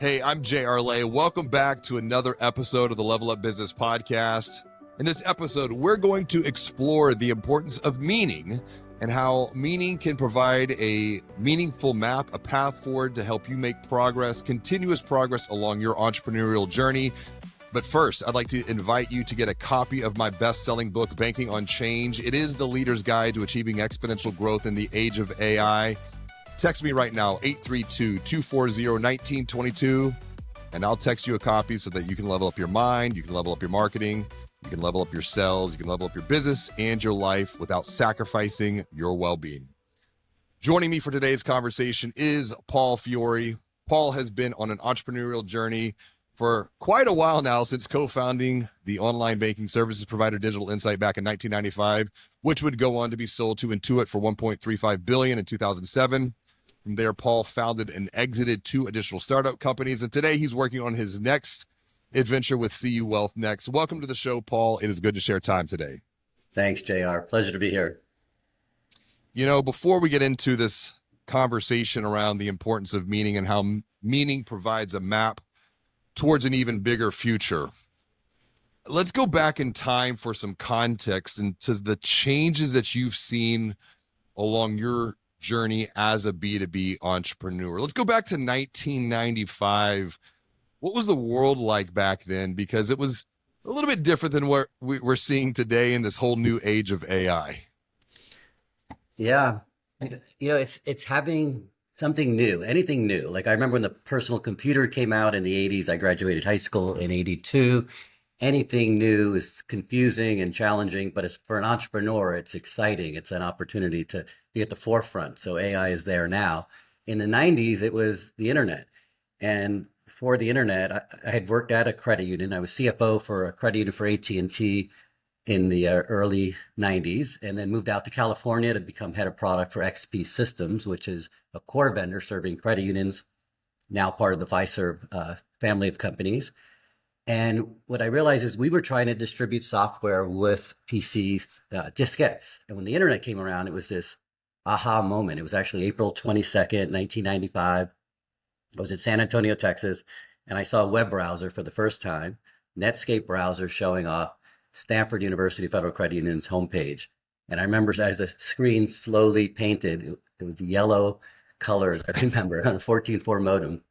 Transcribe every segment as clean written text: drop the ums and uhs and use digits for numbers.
Hey, I'm JR Lay. Welcome back to another episode of the Level Up Business Podcast. In this episode, we're going to explore the importance of meaning and how meaning can provide a meaningful map, a path forward to help you make progress, continuous progress along your entrepreneurial journey. But first, I'd like to invite you to get a copy of my best-selling book, Banking on Change. It is the leader's guide to achieving exponential growth in the age of AI. Text me right now, 832-240-1922, and I'll text you a copy so that you can level up your mind, you can level up your marketing, you can level up your sales, you can level up your business and your life without sacrificing your well-being. Joining me for today's conversation is Paul Fiore. Paul has been on an entrepreneurial journey for quite a while now, since co-founding the online banking services provider Digital Insight back in 1995, which would go on to be sold to Intuit for $1.35 billion in 2007. From there, Paul founded and exited 2 additional startup companies, and today he's working on his next adventure with CU Wealth Next. Welcome to the show, Paul. It is good to share time today. Thanks, JR. Pleasure to be here. You know, before we get into this conversation around the importance of meaning and how meaning provides a map towards an even bigger future, let's go back in time for some context into the changes that you've seen along your journey as a B2B entrepreneur. Let's go back to 1995. What was the world like back then? Because it was a little bit different than what we're seeing today in this whole new age of AI. Yeah. It's having something new, anything new. Like I remember when the personal computer came out in the 80s, I graduated high school in 82. Anything new is confusing and challenging, but it's for an entrepreneur, it's exciting. It's an opportunity to be at the forefront. So AI is there now. In the 90s, it was the internet. And before the internet, I had worked at a credit union. I was CFO for a credit union for AT&T in the early 90s, and then moved out to California to become head of product for XP Systems, which is a core vendor serving credit unions, now part of the Fiserv family of companies. And what I realized is we were trying to distribute software with PCs, diskettes. And when the internet came around, it was this aha moment. It was actually April 22nd, 1995. I was in San Antonio, Texas, and I saw a web browser for the first time, Netscape browser showing off Stanford University Federal Credit Union's homepage. And I remember as the screen slowly painted, it was yellow colors, I remember, on a 14.4 modem,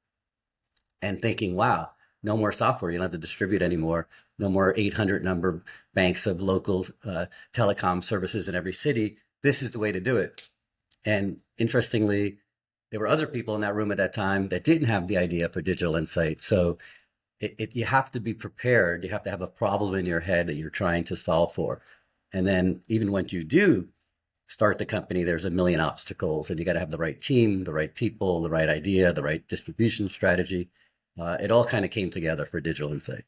and thinking, wow, no more software. You don't have to distribute anymore. No more 800 number banks of local telecom services in every city. This is the way to do it. And interestingly, there were other people in that room at that time that didn't have the idea for Digital Insight. So you have to be prepared. You have to have a problem in your head that you're trying to solve for. And then even when you do start the company, there's a million obstacles, and you got to have the right team, the right people, the right idea, the right distribution strategy. It all kind of came together for Digital Insight.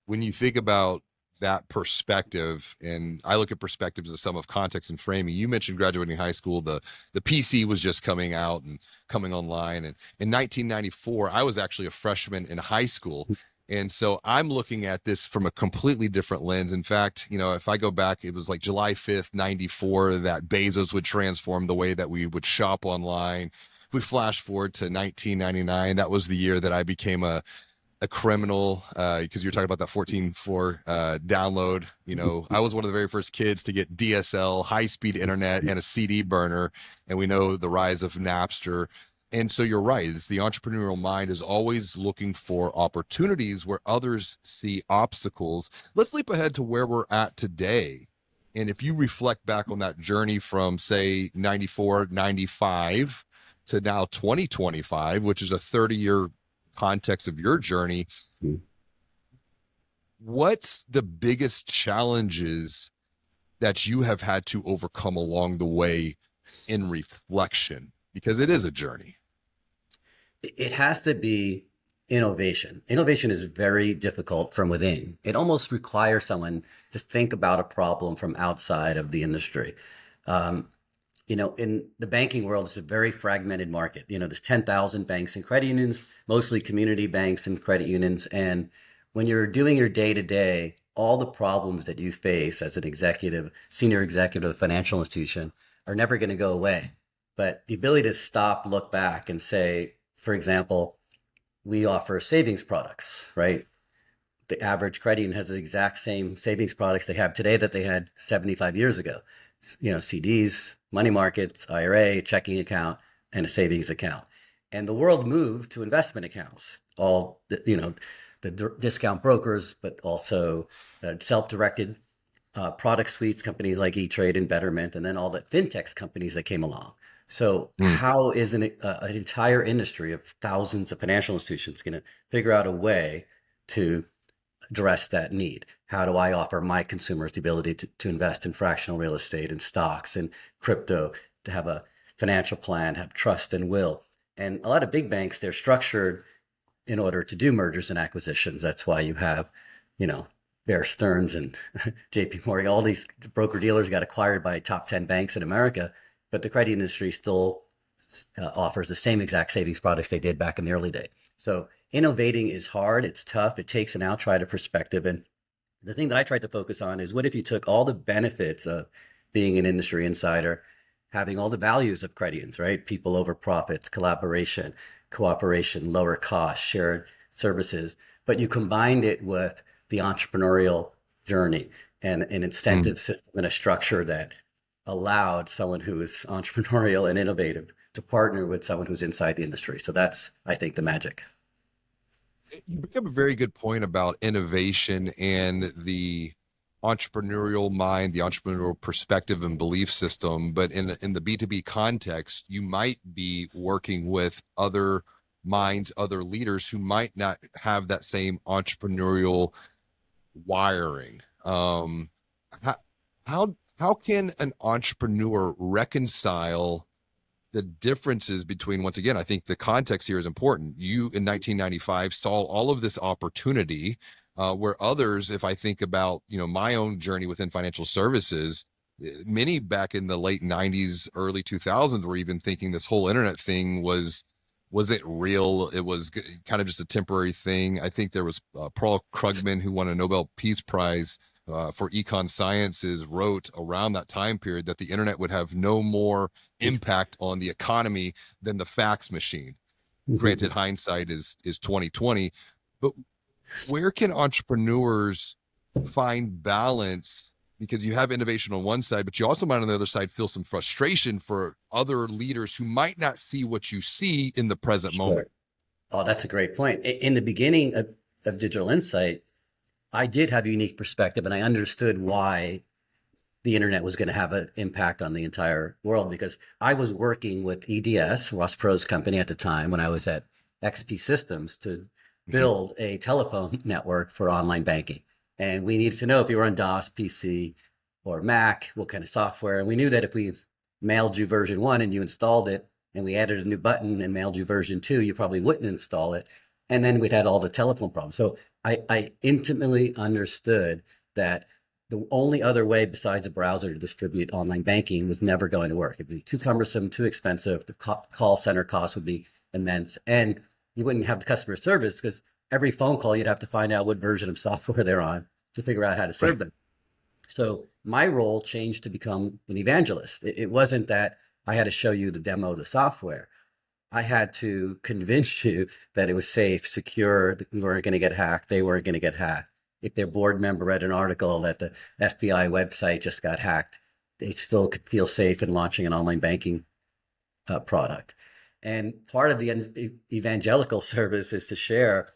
When you think about that perspective, and I look at perspectives as a sum of context and framing, you mentioned graduating high school, the PC was just coming out and coming online. And in 1994, I was actually a freshman in high school. And so I'm looking at this from a completely different lens. In fact, you know, if I go back, it was like July 5th, 94, that Bezos would transform the way that we would shop online. If we flash forward to 1999, that was the year that I became a criminal, because you're talking about that 14.4 download. You know, I was one of the very first kids to get DSL, high-speed internet, and a CD burner, and we know the rise of Napster. And so you're right, it's the entrepreneurial mind is always looking for opportunities where others see obstacles. Let's leap ahead to where we're at today. And if you reflect back on that journey from, say, 94, 95 to now 2025, which is a 30-year context of your journey, what's the biggest challenges that you have had to overcome along the way in reflection? Because it is a journey. It has to be innovation. Innovation is very difficult from within. It almost requires someone to think about a problem from outside of the industry. In the banking world, it's a very fragmented market. There's 10,000 banks and credit unions, mostly community banks and credit unions. And when you're doing your day-to-day, all the problems that you face as an executive, senior executive of a financial institution are never going to go away. But the ability to stop, look back and say, for example, we offer savings products, right? The average credit union has the exact same savings products they have today that they had 75 years ago. CDs, money markets, IRA, checking account, and a savings account. And the world moved to investment accounts. The discount brokers, but also self-directed product suites, companies like E-Trade and Betterment, and then all the fintechs companies that came along. So Mm. how is an entire industry of thousands of financial institutions going to figure out a way to address that need? How do I offer my consumers the ability to invest in fractional real estate and stocks and crypto, to have a financial plan, have trust and will? And a lot of big banks, they're structured in order to do mergers and acquisitions. That's why you have, you know, Bear Stearns and JP Morgan, all these broker dealers got acquired by top 10 banks in America, but the credit industry still offers the same exact savings products they did back in the early day. So innovating is hard, it's tough, it takes an outsider perspective. And the thing that I tried to focus on is, what if you took all the benefits of being an industry insider, having all the values of credit unions, right? People over profits, collaboration, cooperation, lower cost, shared services, but you combined it with the entrepreneurial journey and an Mm. incentive system and a structure that allowed someone who is entrepreneurial and innovative to partner with someone who's inside the industry. So that's, I think, the magic. You bring up a very good point about innovation and the entrepreneurial mind, the entrepreneurial perspective and belief system. But in the B2B context, you might be working with other minds, other leaders who might not have that same entrepreneurial wiring. How how can an entrepreneur reconcile the differences between, once again, I think the context here is important. You in 1995 saw all of this opportunity, where others, if I think about, my own journey within financial services, many back in the late 90s, early 2000s were even thinking this whole internet thing wasn't real. It was kind of just a temporary thing. I think there was Paul Krugman, who won a Nobel Peace Prize for econ sciences, wrote around that time period that the internet would have no more impact on the economy than the fax machine. Granted, hindsight is 2020, but where can entrepreneurs find balance? Because you have innovation on one side, but you also might on the other side feel some frustration for other leaders who might not see what you see in the present moment. Sure. Oh, that's a great point. In the beginning of Digital Insight, I did have a unique perspective, and I understood why the internet was going to have an impact on the entire world, because I was working with EDS, Ross Perot's company at the time, when I was at XP Systems, to Mhm. build a telephone network for online banking. And we needed to know if you were on DOS, PC, or Mac, what kind of software. And we knew that if we mailed you version one and you installed it, and we added a new button and mailed you version two, you probably wouldn't install it. And then we'd had all the telephone problems. So I intimately understood that the only other way besides a browser to distribute online banking was never going to work. It'd be too cumbersome, too expensive. The call center costs would be immense. And you wouldn't have the customer service, because every phone call, you'd have to find out what version of software they're on to figure out how to Right. serve them. So my role changed to become an evangelist. It wasn't that I had to show you the demo of the software. I had to convince you that it was safe, secure, that we weren't going to get hacked, they weren't going to get hacked. If their board member read an article that the FBI website just got hacked, they still could feel safe in launching an online banking product. And part of the evangelical service is to share,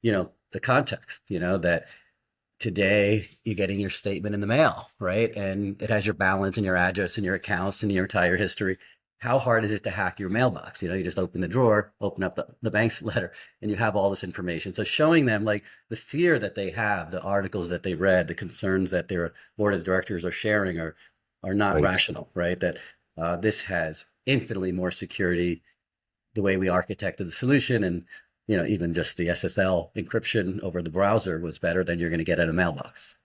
the context, that today you're getting your statement in the mail, right? And it has your balance and your address and your accounts and your entire history. How hard is it to hack your mailbox? You just open the drawer, open up the bank's letter, and you have all this information. So showing them, like, the fear that they have, the articles that they read, the concerns that their board of directors are sharing are not Right. rational, right? That this has infinitely more security, the way we architected the solution, and even just the SSL encryption over the browser was better than you're going to get at a mailbox.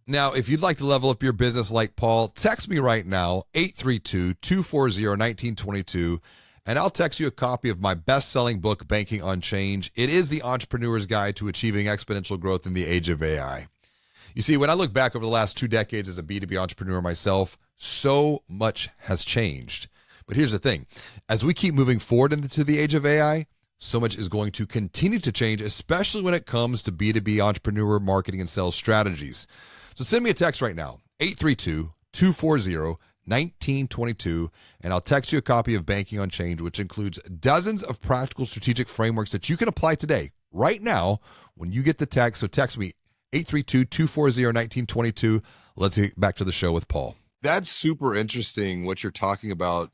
Now, if you'd like to level up your business like Paul, text me right now, 832-240-1922, and I'll text you a copy of my best-selling book, Banking on Change. It is the entrepreneur's guide to achieving exponential growth in the age of AI. You see, when I look back over the last 2 decades as a B2B entrepreneur myself, so much has changed. But here's the thing. As we keep moving forward into the age of AI, so much is going to continue to change, especially when it comes to B2B entrepreneur marketing and sales strategies. So send me a text right now, 832-240-1922, and I'll text you a copy of Banking on Change, which includes dozens of practical strategic frameworks that you can apply today, right now, when you get the text. So text me, 832-240-1922. Let's get back to the show with Paul. That's super interesting what you're talking about,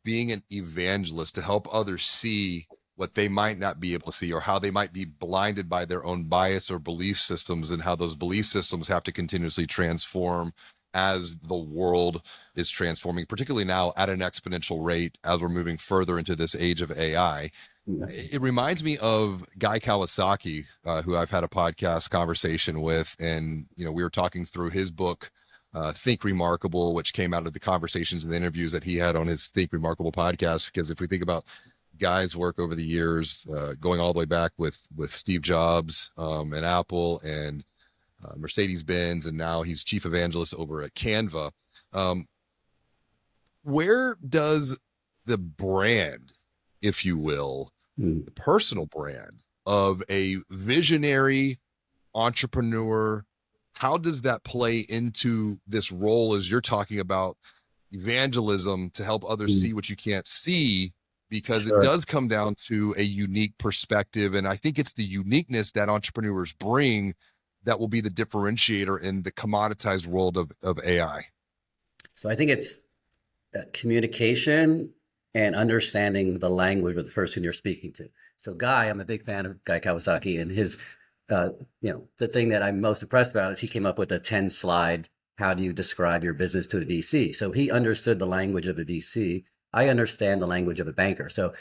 being an evangelist to help others see what they might not be able to see, or how they might be blinded by their own bias or belief systems, and how those belief systems have to continuously transform as the world is transforming, particularly now at an exponential rate as we're moving further into this age of AI. It reminds me of Guy Kawasaki, who I've had a podcast conversation with, and we were talking through his book, Think Remarkable, which came out of the conversations and the interviews that he had on his Think Remarkable podcast. Because if we think about Guy's work over the years, going all the way back with Steve Jobs and Apple and Mercedes-Benz, and now he's chief evangelist over at Canva. Where does the brand, if you will, the personal brand of a visionary entrepreneur, how does that play into this role as you're talking about evangelism to help others see what you can't see? Because it does come down to a unique perspective. And I think it's the uniqueness that entrepreneurs bring that will be the differentiator in the commoditized world of AI. So I think it's communication and understanding the language of the person you're speaking to. So Guy, I'm a big fan of Guy Kawasaki, and his, the thing that I'm most impressed about is he came up with a 10 slide, how do you describe your business to a VC? So he understood the language of a VC. I understand the language of a banker. So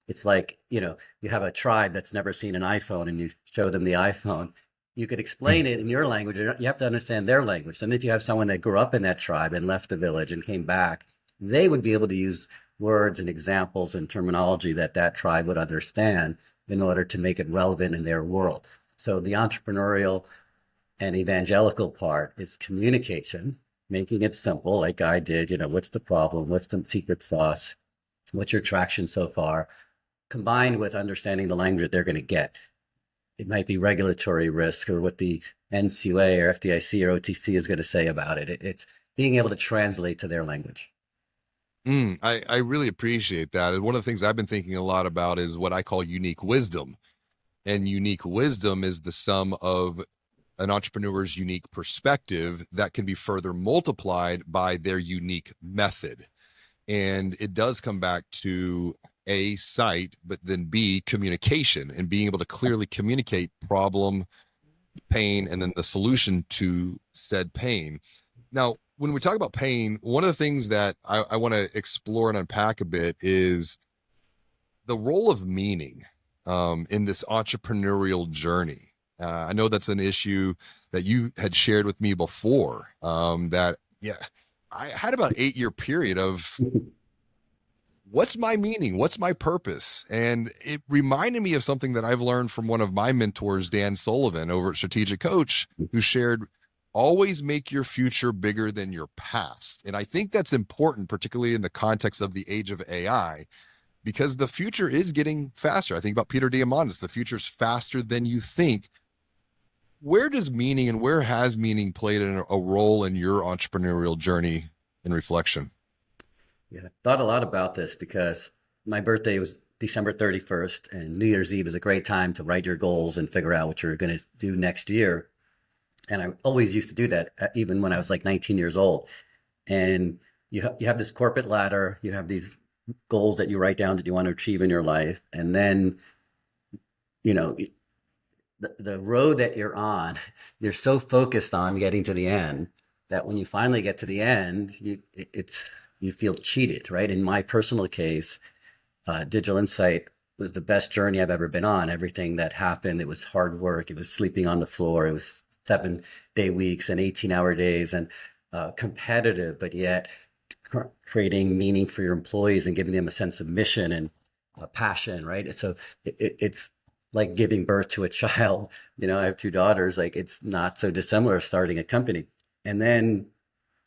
it's like, you have a tribe that's never seen an iPhone and you show them the iPhone. You could explain it in your language. You have to understand their language. And if you have someone that grew up in that tribe and left the village and came back, they would be able to use words and examples and terminology that tribe would understand in order to make it relevant in their world. So the entrepreneurial and evangelical part is communication, making it simple, like I did. What's the problem? What's the secret sauce? What's your traction so far? Combined with understanding the language that they're going to get. It might be regulatory risk, or what the NCUA or FDIC or OTC is going to say about it. It's being able to translate to their language. I really appreciate that. And one of the things I've been thinking a lot about is what I call unique wisdom. And unique wisdom is the sum of an entrepreneur's unique perspective that can be further multiplied by their unique method. And it does come back to A, sight, but then B, communication, and being able to clearly communicate problem, pain, and then the solution to said pain. Now, when we talk about pain, one of the things that I want to explore and unpack a bit is the role of meaning in this entrepreneurial journey. I know that's an issue that you had shared with me before, I had about an 8-year period of what's my meaning? What's my purpose? And it reminded me of something that I've learned from one of my mentors, Dan Sullivan over at Strategic Coach, who shared, always make your future bigger than your past. And I think that's important, particularly in the context of the age of AI, because the future is getting faster. I think about Peter Diamandis, the future's faster than you think. Where does meaning and where has meaning played a role in your entrepreneurial journey in reflection? Yeah, I thought a lot about this because my birthday was December 31st, and New Year's Eve is a great time to write your goals and figure out what you're going to do next year. And I always used to do that, even when I was like 19 years old. And you have this corporate ladder, you have these goals that you write down that you want to achieve in your life. And then, the road that you're on, you're so focused on getting to the end that when you finally get to the end, you feel cheated, right? In my personal case, Digital Insight was the best journey I've ever been on. Everything that happened, it was hard work. It was sleeping on the floor. It was 7-day weeks and 18-hour days, and competitive, but yet creating meaning for your employees and giving them a sense of mission and passion, right? So it's like giving birth to a child. I have 2 daughters. Like, it's not so dissimilar starting a company. And then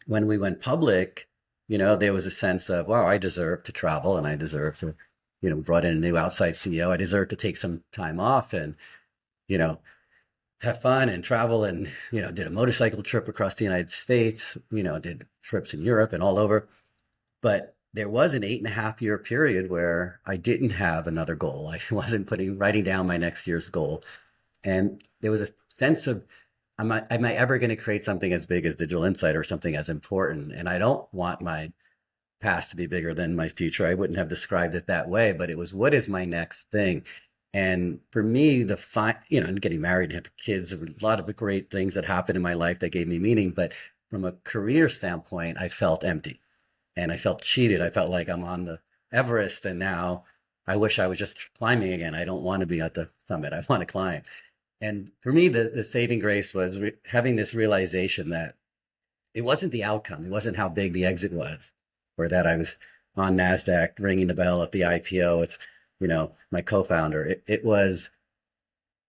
when we went public, there was a sense of, wow, I deserve to travel and I deserve to, brought in a new outside CEO. I deserved to take some time off and, you know, have fun and travel and, did a motorcycle trip across the United States, did trips in Europe and all over. But there was an 8.5 year period where I didn't have another goal. I wasn't writing down my next year's goal. And there was a sense of, am I ever going to create something as big as Digital Insight or something as important? And I don't want my past to be bigger than my future. I wouldn't have described it that way, but it was, what is my next thing? And for me, and getting married and have kids, there were a lot of great things that happened in my life that gave me meaning. But from a career standpoint, I felt empty and I felt cheated. I felt like I'm on the Everest and now I wish I was just climbing again. I don't want to be at the summit. I want to climb. And for me, the saving grace was having this realization that it wasn't the outcome. It wasn't how big the exit was, or that I was on NASDAQ ringing the bell at the IPO with, my co-founder. It was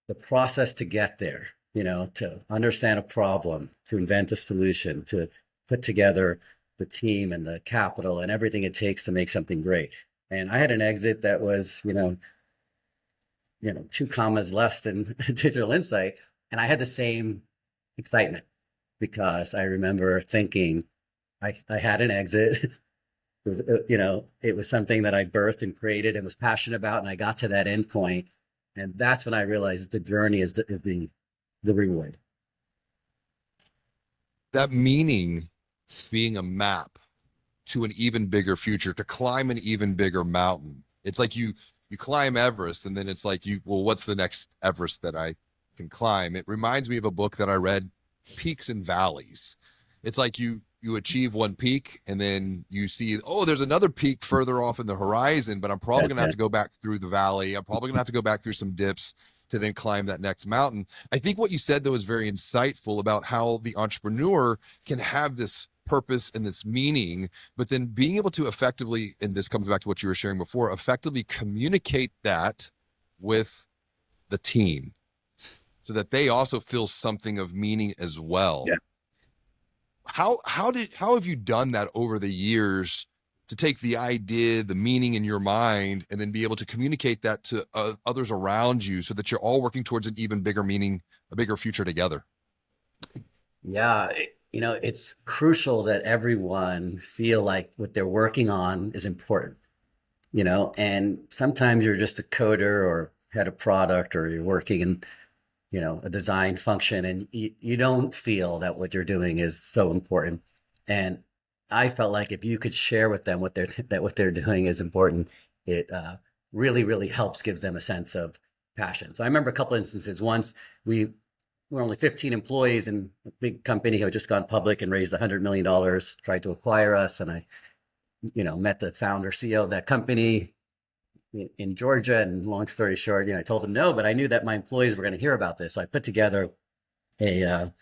the process to get there, to understand a problem, to invent a solution, to put together the team and the capital and everything it takes to make something great. And I had an exit that was, 2 commas less than Digital Insight. And I had the same excitement because I remember thinking I had an exit. It was, it was something that I birthed and created and was passionate about. And I got to that end point. And that's when I realized the journey is the reward. That meaning being a map to an even bigger future, to climb an even bigger mountain. It's like you climb Everest and then it's like well, what's the next Everest that I can climb? It reminds me of a book that I read, Peaks and Valleys. It's like you achieve one peak and then you see, oh, there's another peak further off in the horizon, but I'm probably going to have to go back through the valley. I'm probably going to have to go back through some dips to then climb that next mountain. I think what you said, though, is very insightful about how the entrepreneur can have this purpose and this meaning, but then being able to effectively, and this comes back to what you were sharing before, effectively communicate that with the team so that they also feel something of meaning as well. Yeah. How have you done that over the years to take the idea, the meaning in your mind, and then be able to communicate that to others around you so that you're all working towards an even bigger meaning, a bigger future together? Yeah. It's crucial that everyone feel like what they're working on is important, and sometimes you're just a coder or head of product or you're working in a design function and you don't feel that what you're doing is so important. And I felt like if you could share with them what they're doing is important, it really, really helps, gives them a sense of passion. So I remember a couple instances. Once we were only 15 employees in a big company who had just gone public and raised $100 million, tried to acquire us. And I, met the founder CEO of that company in Georgia. And long story short, I told him no, but I knew that my employees were going to hear about this. So I put together a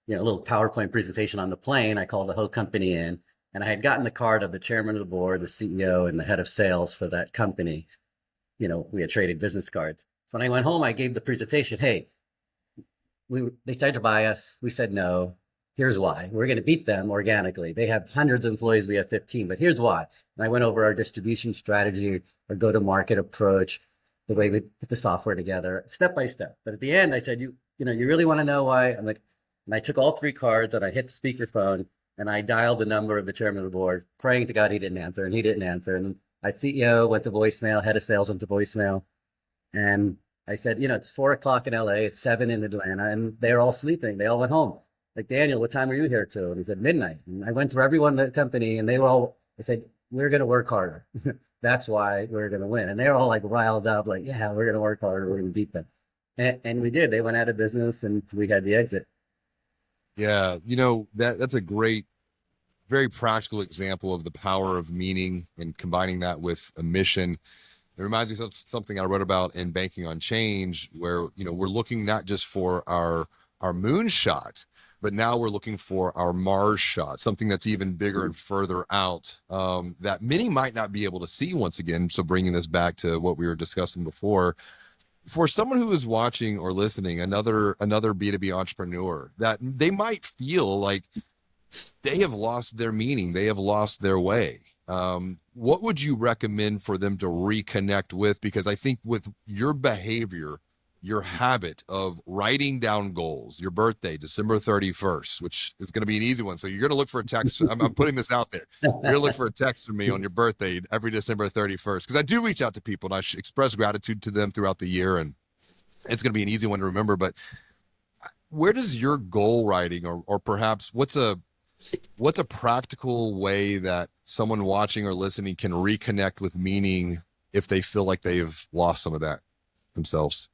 little PowerPoint presentation on the plane. I called the whole company in, and I had gotten the card of the chairman of the board, the CEO, and the head of sales for that company. We had traded business cards. So when I went home, I gave the presentation. Hey, they tried to buy us. We said no. Here's why. We're going to beat them organically. They have hundreds of employees. We have 15, but here's why. And I went over our distribution strategy, our go-to-market approach, the way we put the software together, step by step. But at the end, I said, you really want to know why? I'm like, and I took all 3 cards and I hit the speakerphone and I dialed the number of the chairman of the board, praying to God he didn't answer, and he didn't answer. And my CEO went to voicemail, head of sales went to voicemail. And I said, it's 4 o'clock in LA, it's 7 in Atlanta, and they're all sleeping. They all went home. Like, Daniel, what time are you here till? And he said, midnight. And I went through everyone in the company and I said, we're going to work harder. That's why we're going to win. And they're all like riled up, like, yeah, we're going to work harder. We're going to beat them. And we did. They went out of business and we had the exit. Yeah. That's a great, very practical example of the power of meaning and combining that with a mission. It reminds me of something I wrote about in Banking on Change, where, we're looking not just for our moonshot, but now we're looking for our Mars shot, something that's even bigger and further out, that many might not be able to see once again. So bringing this back to what we were discussing before, for someone who is watching or listening, another B2B entrepreneur, that they might feel like they have lost their meaning, they have lost their way. what would you recommend for them to reconnect with? Because I think with your behavior, your habit of writing down goals, your birthday, December 31st, which is going to be an easy one. So you're going to look for a text. I'm putting this out there. You're going to look for a text from me on your birthday every December 31st. Because I do reach out to people and I express gratitude to them throughout the year. And it's going to be an easy one to remember. But where does your goal writing, or perhaps what's a practical way that someone watching or listening can reconnect with meaning if they feel like they've lost some of that themselves?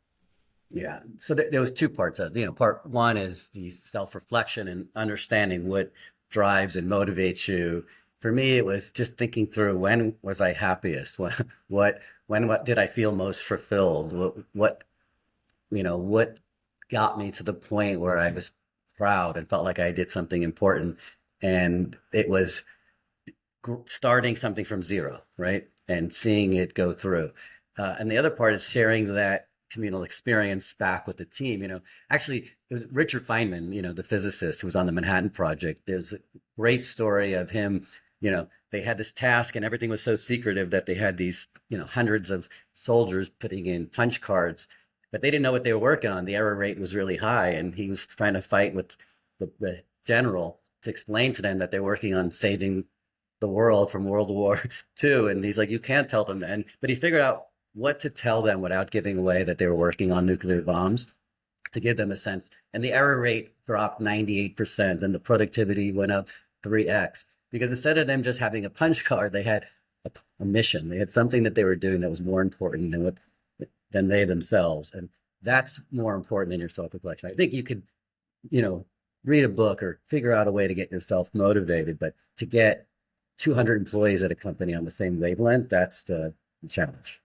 Yeah. So there was two parts of, part one is the self-reflection and understanding what drives and motivates you. For me, it was just thinking through, when was I happiest? What did I feel most fulfilled? What got me to the point where I was proud and felt like I did something important. And it was starting something from zero, right? And seeing it go through. And the other part is sharing that communal experience back with the team. Actually, it was Richard Feynman, the physicist who was on the Manhattan Project. There's a great story of him. They had this task and everything was so secretive that they had these, hundreds of soldiers putting in punch cards, but they didn't know what they were working on. The error rate was really high, and he was trying to fight with the general to explain to them that they're working on saving the world from World War II. And he's like, you can't tell them that. But he figured out what to tell them without giving away that they were working on nuclear bombs, to give them a sense. And the error rate dropped 98%, and the productivity went up 3x. Because instead of them just having a punch card, they had a mission. They had something that they were doing that was more important than they themselves. And that's more important than your self-reflection. I think you could, read a book or figure out a way to get yourself motivated, but to get 200 employees at a company on the same wavelength, that's the challenge.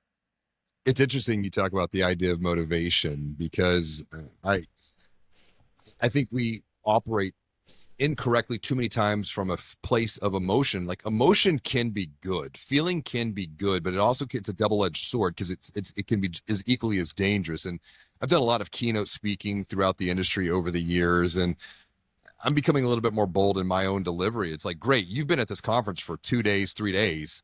It's interesting you talk about the idea of motivation, because I think we operate incorrectly too many times from a place of emotion. Like, emotion can be good, feeling can be good, but it's a double-edged sword, because it can be as equally as dangerous. And I've done a lot of keynote speaking throughout the industry over the years, and I'm becoming a little bit more bold in my own delivery. It's like, great, you've been at this conference for 2 days, 3 days.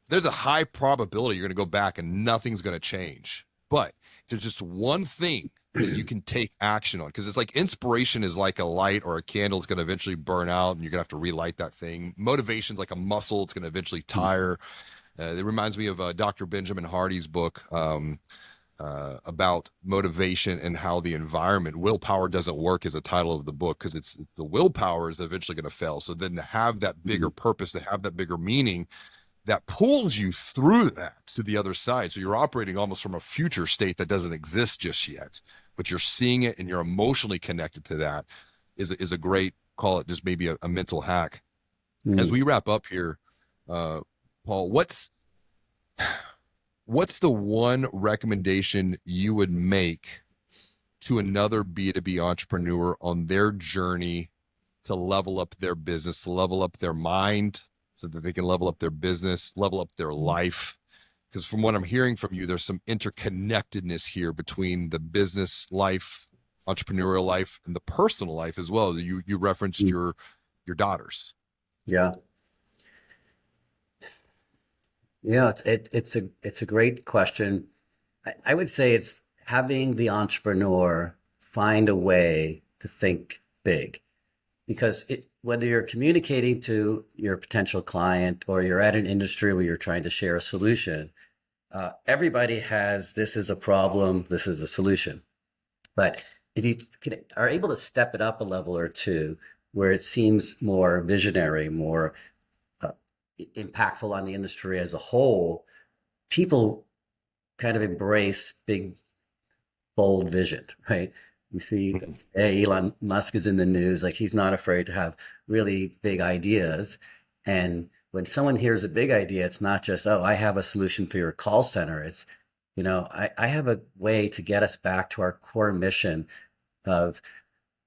There's a high probability you're going to go back and nothing's going to change. But if there's just one thing that you can take action on, because it's like, inspiration is like a light or a candle. It's going to eventually burn out and you're going to have to relight that thing. Motivation's like a muscle. It's going to eventually tire. It reminds me of Dr. Benjamin Hardy's book about motivation and how the environment, willpower doesn't work, is a title of the book, because it's the willpower is eventually going to fail. So then to have that bigger purpose, to have that bigger meaning, that pulls you through that to the other side. So you're operating almost from a future state that doesn't exist just yet, but you're seeing it and you're emotionally connected to that, is a great, call it just maybe a mental hack. As we wrap up here, Paul, what's the one recommendation you would make to another B2B entrepreneur on their journey to level up their business, to level up their mind, so that they can level up their business, level up their life? Because from what I'm hearing from you, there's some interconnectedness here between the business life, entrepreneurial life, and the personal life as well. You referenced your daughters. Yeah. Yeah, it's a great question. I would say it's having the entrepreneur find a way to think big, because whether you're communicating to your potential client or you're at an industry where you're trying to share a solution, everybody has, this is a problem, this is a solution. But if you are able to step it up a level or two, where it seems more visionary, more impactful on the industry as a whole, people kind of embrace big, bold vision, right? You see, hey, Elon Musk is in the news. Like, he's not afraid to have really big ideas. And when someone hears a big idea, it's not just, oh, I have a solution for your call center. It's, I have a way to get us back to our core mission of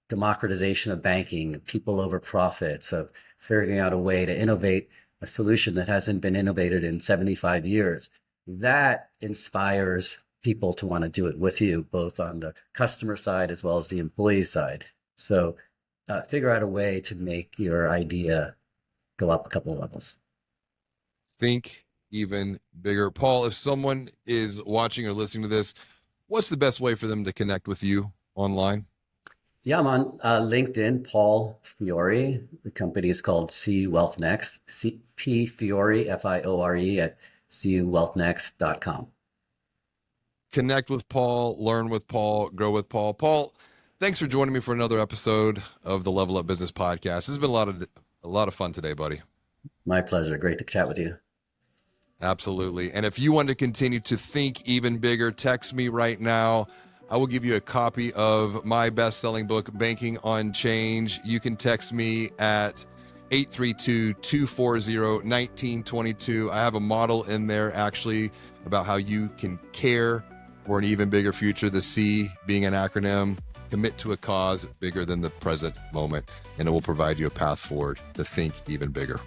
democratization of banking, people over profits, of figuring out a way to innovate a solution that hasn't been innovated in 75 years. That inspires people to want to do it with you, both on the customer side as well as the employee side. So figure out a way to make your idea go up a couple of levels. Think even bigger. Paul, if someone is watching or listening to this, what's the best way for them to connect with you online? Yeah, I'm on LinkedIn, Paul Fiore. The company is called See Wealth Next. P Fiore, Fiore at cuwealthnext.com. Connect with Paul, learn with Paul, grow with Paul. Paul, thanks for joining me for another episode of the Level Up Business Podcast. This has been a lot of fun today, buddy. My pleasure. Great to chat with you. Absolutely. And if you want to continue to think even bigger, text me right now. I will give you a copy of my best-selling book, Banking on Change. You can text me at 832-240-1922. I have a model in there actually about how you can care for an even bigger future. The C being an acronym, commit to a cause bigger than the present moment, and it will provide you a path forward to think even bigger.